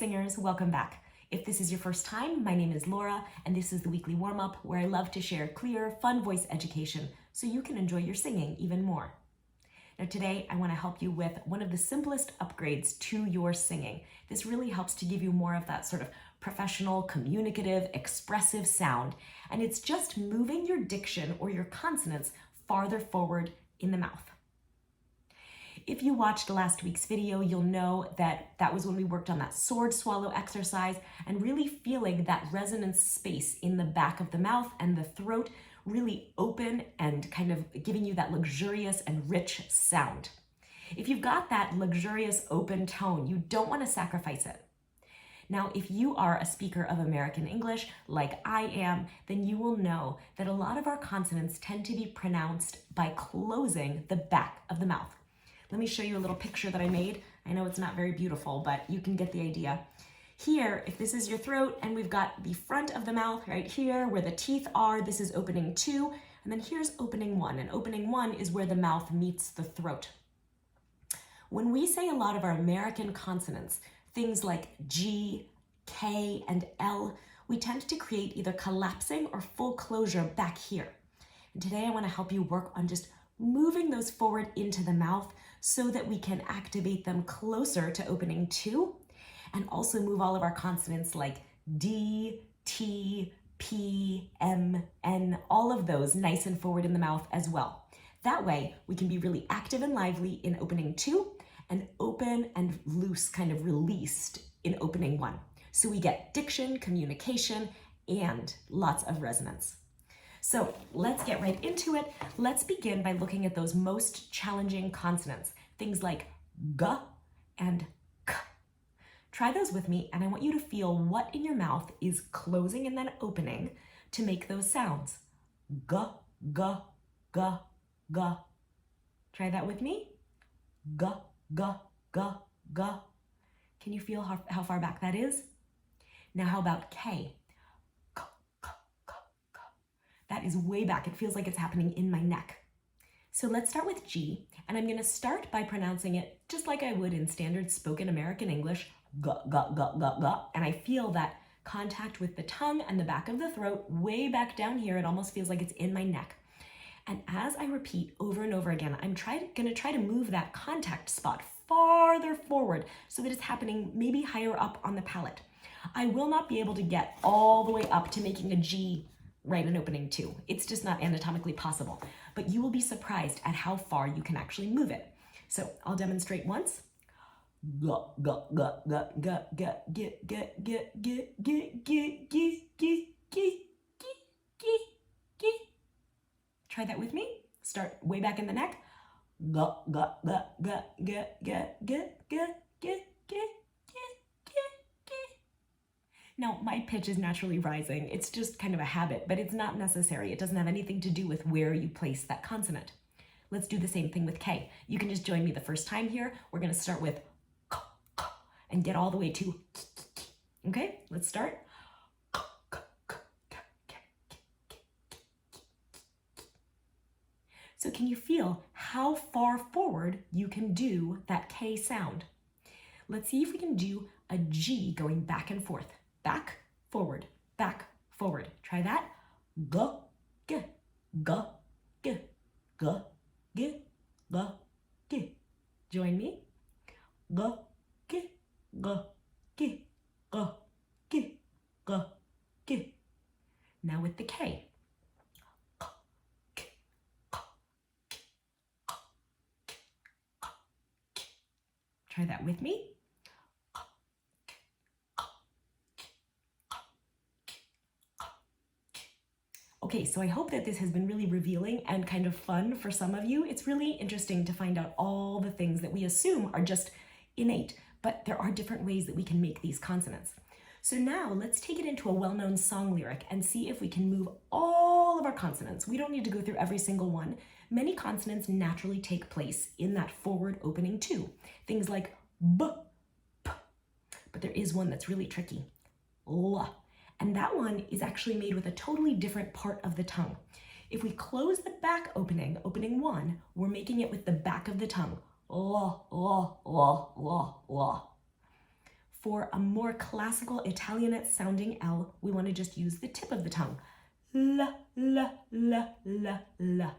singers, welcome back. If this is your first time, my name is Laura, and this is the weekly warm-up where I love to share clear, fun voice education so you can enjoy your singing even more. Now today, I want to help you with one of the simplest upgrades to your singing. This really helps to give you more of that sort of professional, communicative, expressive sound, and it's just moving your diction or your consonants farther forward in the mouth. If you watched last week's video, you'll know that that was when we worked on that sword swallow exercise and really feeling that resonance space in the back of the mouth and the throat really open and kind of giving you that luxurious and rich sound. If you've got that luxurious open tone, you don't want to sacrifice it. Now, if you are a speaker of American English like I am, then you will know that a lot of our consonants tend to be pronounced by closing the back of the mouth. Let me show you a little picture that I made. I know it's not very beautiful, but you can get the idea. Here, if this is your throat and we've got the front of the mouth right here where the teeth are, this is opening 2, and then here's opening 1, and opening 1 is where the mouth meets the throat. When we say a lot of our American consonants, things like G, K, and L, we tend to create either collapsing or full closure back here. And today I want to help you work on just moving those forward into the mouth so that we can activate them closer to opening 2 and also move all of our consonants like D, T, P, M, N, all of those nice and forward in the mouth as well. That way we can be really active and lively in opening 2 and open and loose, kind of released in opening 1. So we get diction, communication, and lots of resonance. So let's get right into it. Let's begin by looking at those most challenging consonants, things like G and K. Try those with me, and I want you to feel what in your mouth is closing and then opening to make those sounds. G, G, G, G. Try that with me. G, G, G, G. Can you feel how far back that is? Now how about K? That is way back. It feels like it's happening in my neck. So let's start with G, and I'm gonna start by pronouncing it just like I would in standard spoken American English, G, G, G, G, G, and I feel that contact with the tongue and the back of the throat way back down here. It almost feels like it's in my neck. And as I repeat over and over again, I'm gonna try to move that contact spot farther forward so that it's happening maybe higher up on the palate. I will not be able to get all the way up to making a G right in opening 2. It's just not anatomically possible, but you will be surprised at how far you can actually move it. So I'll demonstrate once. Try that with me. Start way back in the neck. Now, my pitch is naturally rising. It's just kind of a habit, but it's not necessary. It doesn't have anything to do with where you place that consonant. Let's do the same thing with K. You can just join me the first time here. We're gonna start with K, K, and get all the way to K, K, K. Okay, let's start. So can you feel how far forward you can do that K sound? Let's see if we can do a G going back and forth. Back, forward, back, forward. Try that. G, G, G, G, G, G, G, G. Join me. G, G, G, G, G, G, G, G. Now with the K. Try that with me. Okay, so I hope that this has been really revealing and kind of fun for some of you. It's really interesting to find out all the things that we assume are just innate, but there are different ways that we can make these consonants. So now let's take it into a well-known song lyric and see if we can move all of our consonants. We don't need to go through every single one. Many consonants naturally take place in that forward opening 2. Things like B, P, but there is one that's really tricky, L. And that one is actually made with a totally different part of the tongue. If we close the back opening, opening 1, we're making it with the back of the tongue. La, la, la, la, la. For a more classical Italianate sounding L, we want to just use the tip of the tongue. La, la, la, la, la.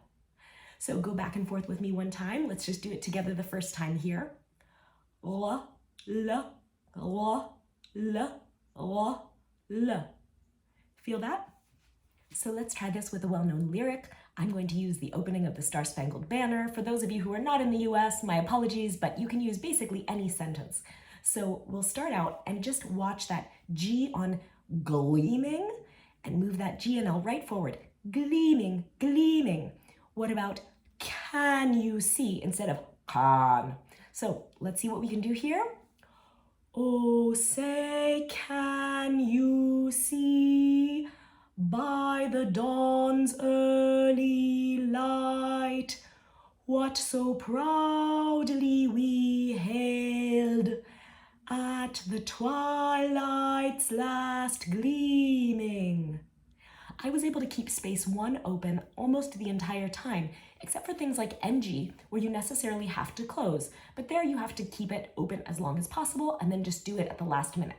So go back and forth with me one time. Let's just do it together the first time here. La, la, la, la, la, la. Feel that? So let's try this with a well-known lyric. I'm going to use the opening of the Star-Spangled Banner. For those of you who are not in the US, my apologies, but you can use basically any sentence. So we'll start out and just watch that G on gleaming and move that G and L right forward. Gleaming, gleaming. What about can you see instead of can? So let's see what we can do here. Oh, say, can you see by the dawn's early light what so proudly we hailed at the twilight's last gleaming? I was able to keep space 1 open almost the entire time, except for things like NG, where you necessarily have to close, but there you have to keep it open as long as possible and then just do it at the last minute.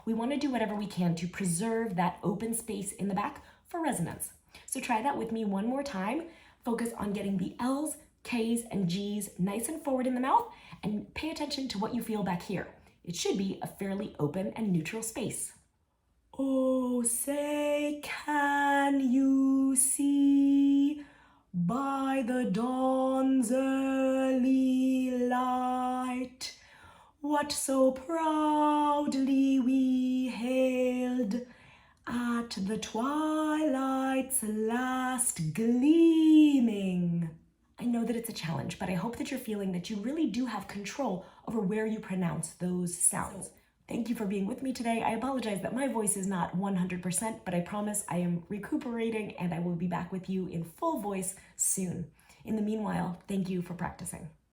We want to do whatever we can to preserve that open space in the back for resonance. So try that with me one more time. Focus on getting the L's, K's, and G's nice and forward in the mouth, and pay attention to what you feel back here. It should be a fairly open and neutral space. Oh, say, can you see by the dawn's early light what so proudly we hailed at the twilight's last gleaming? I know that it's a challenge, but I hope that you're feeling that you really do have control over where you pronounce those sounds. Thank you for being with me today. I apologize that my voice is not 100%, but I promise I am recuperating and I will be back with you in full voice soon. In the meanwhile, thank you for practicing.